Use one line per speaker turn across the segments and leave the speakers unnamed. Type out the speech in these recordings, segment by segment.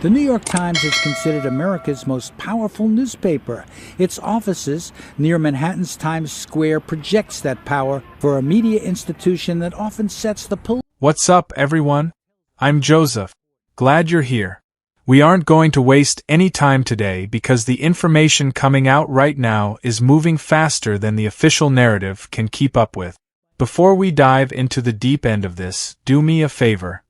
The New York Times is considered America's most powerful newspaper. Its offices near Manhattan's Times Square projects that power for a media institution that often sets the police.
What's up, everyone? I'm Joseph. Glad you're here. We aren't going to waste any time today because the information coming out right now is moving faster than the official narrative can keep up with. Before we dive into the deep end of this, do me a favor.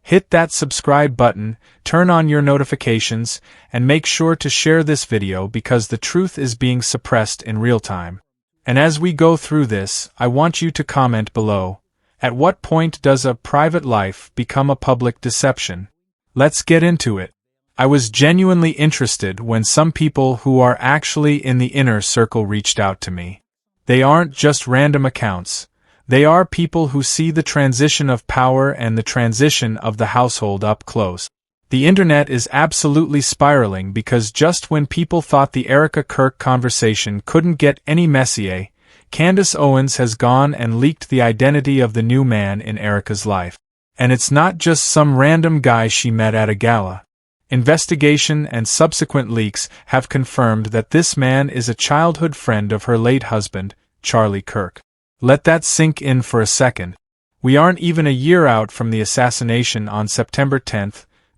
Hit that subscribe button, turn on your notifications, and make sure to share this video because the truth is being suppressed in real time. And as we go through this, I want you to comment below. At what point does a private life become a public deception? Let's get into it. I was genuinely interested when some people who are actually in the inner circle reached out to me. They aren't just random accounts. They are people who see the transition of power and the transition of the household up close. The internet is absolutely spiraling because just when people thought the Erica-Kirk conversation couldn't get any messier, Candace Owens has gone and leaked the identity of the new man in Erica's life. And it's not just some random guy she met at a gala. Investigation and subsequent leaks have confirmed that this man is a childhood friend of her late husband, Charlie Kirk. Let that sink in for a second. We aren't even a year out from the assassination on September 10,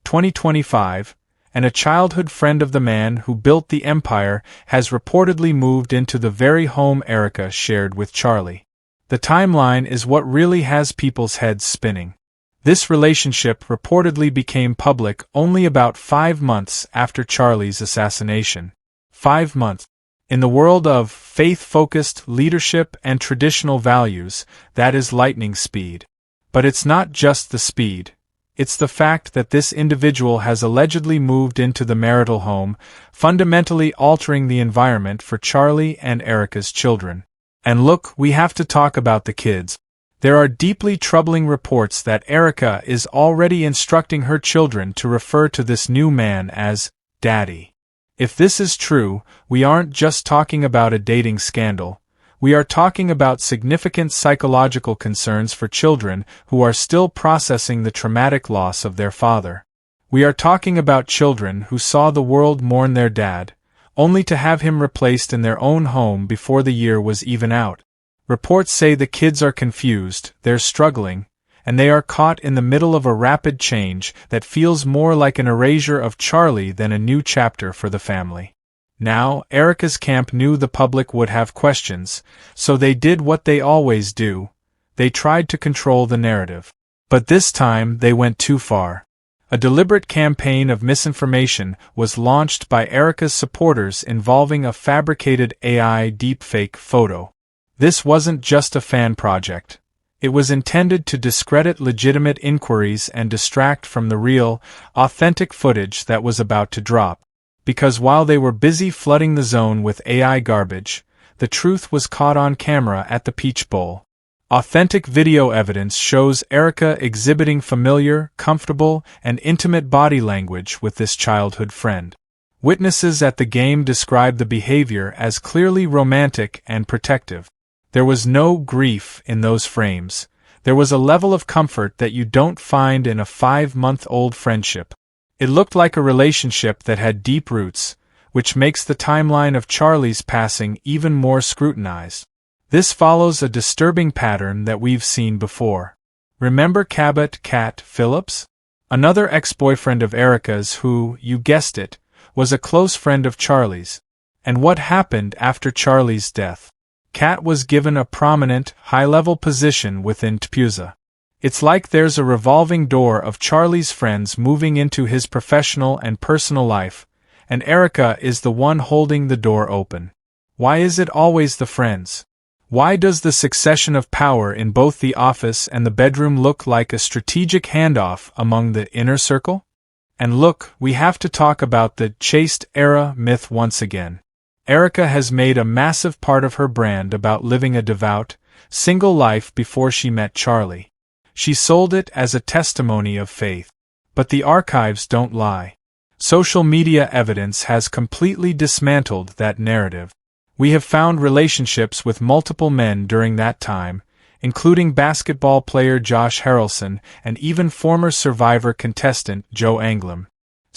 2025, and a childhood friend of the man who built the empire has reportedly moved into the very home Erica shared with Charlie. The timeline is what really has people's heads spinning. This relationship reportedly became public only about 5 months after Charlie's assassination. 5 months. In the world of faith-focused leadership and traditional values, that is lightning speed. But it's not just the speed. It's the fact that this individual has allegedly moved into the marital home, fundamentally altering the environment for Charlie and Erica's children. And look, we have to talk about the kids. There are deeply troubling reports that Erica is already instructing her children to refer to this new man as Daddy. If this is true, we aren't just talking about a dating scandal. We are talking about significant psychological concerns for children who are still processing the traumatic loss of their father. We are talking about children who saw the world mourn their dad, only to have him replaced in their own home before the year was even out. Reports say the kids are confused, they're struggling, and they are caught in the middle of a rapid change that feels more like an erasure of Charlie than a new chapter for the family. Now, Erica's camp knew the public would have questions, so they did what they always do. They tried to control the narrative. But this time, they went too far. A deliberate campaign of misinformation was launched by Erica's supporters involving a fabricated AI deepfake photo. This wasn't just a fan project. It was intended to discredit legitimate inquiries and distract from the real, authentic footage that was about to drop. Because while they were busy flooding the zone with AI garbage, the truth was caught on camera at the Peach Bowl. Authentic video evidence shows Erica exhibiting familiar, comfortable, and intimate body language with this childhood friend. Witnesses at the game described the behavior as clearly romantic and protective. There was no grief in those frames. There was a level of comfort that you don't find in a 5-month-old friendship. It looked like a relationship that had deep roots, which makes the timeline of Charlie's passing even more scrutinized. This follows a disturbing pattern that we've seen before. Remember Cabot Cat Phillips? Another ex-boyfriend of Erica's who, you guessed it, was a close friend of Charlie's. And what happened after Charlie's death? Cat was given a prominent, high-level position within TPUSA. It's like there's a revolving door of Charlie's friends moving into his professional and personal life, and Erica is the one holding the door open. Why is it always the friends? Why does the succession of power in both the office and the bedroom look like a strategic handoff among the inner circle? And look, we have to talk about the chaste era myth once again. Erica has made a massive part of her brand about living a devout, single life before she met Charlie. She sold it as a testimony of faith. But the archives don't lie. Social media evidence has completely dismantled that narrative. We have found relationships with multiple men during that time, including basketball player Josh Harrelson and even former Survivor contestant Joe Anglim.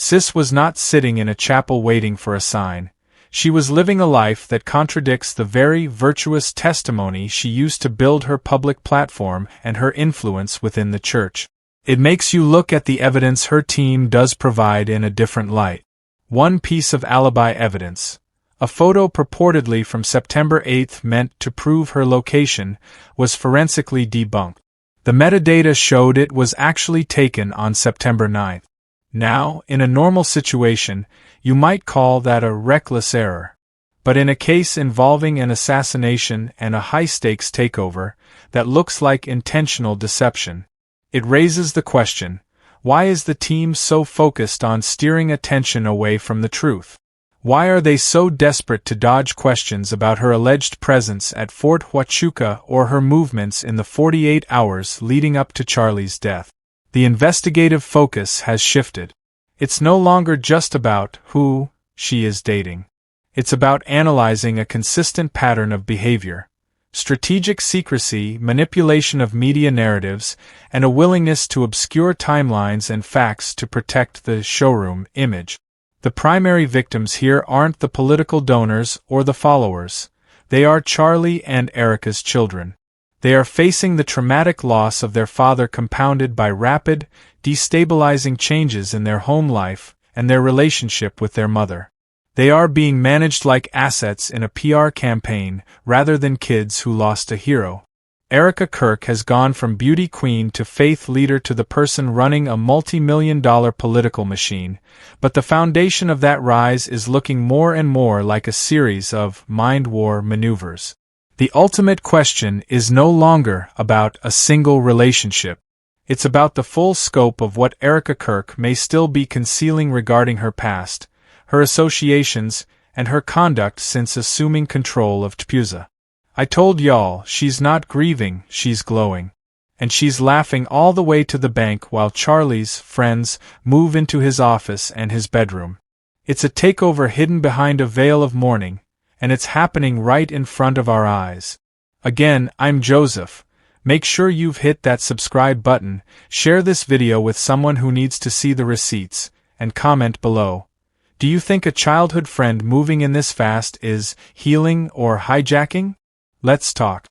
Sis was not sitting in a chapel waiting for a sign. She was living a life that contradicts the very virtuous testimony she used to build her public platform and her influence within the church. It makes you look at the evidence her team does provide in a different light. One piece of alibi evidence. A photo purportedly from September 8 meant to prove her location was forensically debunked. The metadata showed it was actually taken on September 9. Now, in a normal situation, you might call that a reckless error. But in a case involving an assassination and a high-stakes takeover, that looks like intentional deception. It raises the question, why is the team so focused on steering attention away from the truth? Why are they so desperate to dodge questions about her alleged presence at Fort Huachuca or her movements in the 48 hours leading up to Charlie's death? The investigative focus has shifted. It's no longer just about who she is dating. It's about analyzing a consistent pattern of behavior, strategic secrecy, manipulation of media narratives, and a willingness to obscure timelines and facts to protect the showroom image. The primary victims here aren't the political donors or the followers. They are Charlie and Erica's children. They are facing the traumatic loss of their father compounded by rapid, destabilizing changes in their home life and their relationship with their mother. They are being managed like assets in a PR campaign rather than kids who lost a hero. Erica Kirk has gone from beauty queen to faith leader to the person running a multi-million-dollar political machine, but the foundation of that rise is looking more and more like a series of mind war maneuvers. The ultimate question is no longer about a single relationship. It's about the full scope of what Erica Kirk may still be concealing regarding her past, her associations, and her conduct since assuming control of TPUSA. I told y'all, she's not grieving, she's glowing. And she's laughing all the way to the bank while Charlie's friends move into his office and his bedroom. It's a takeover hidden behind a veil of mourning, and it's happening right in front of our eyes. Again, I'm Joseph. Make sure you've hit that subscribe button, share this video with someone who needs to see the receipts, and comment below. Do you think a childhood friend moving in this fast is healing or hijacking? Let's talk.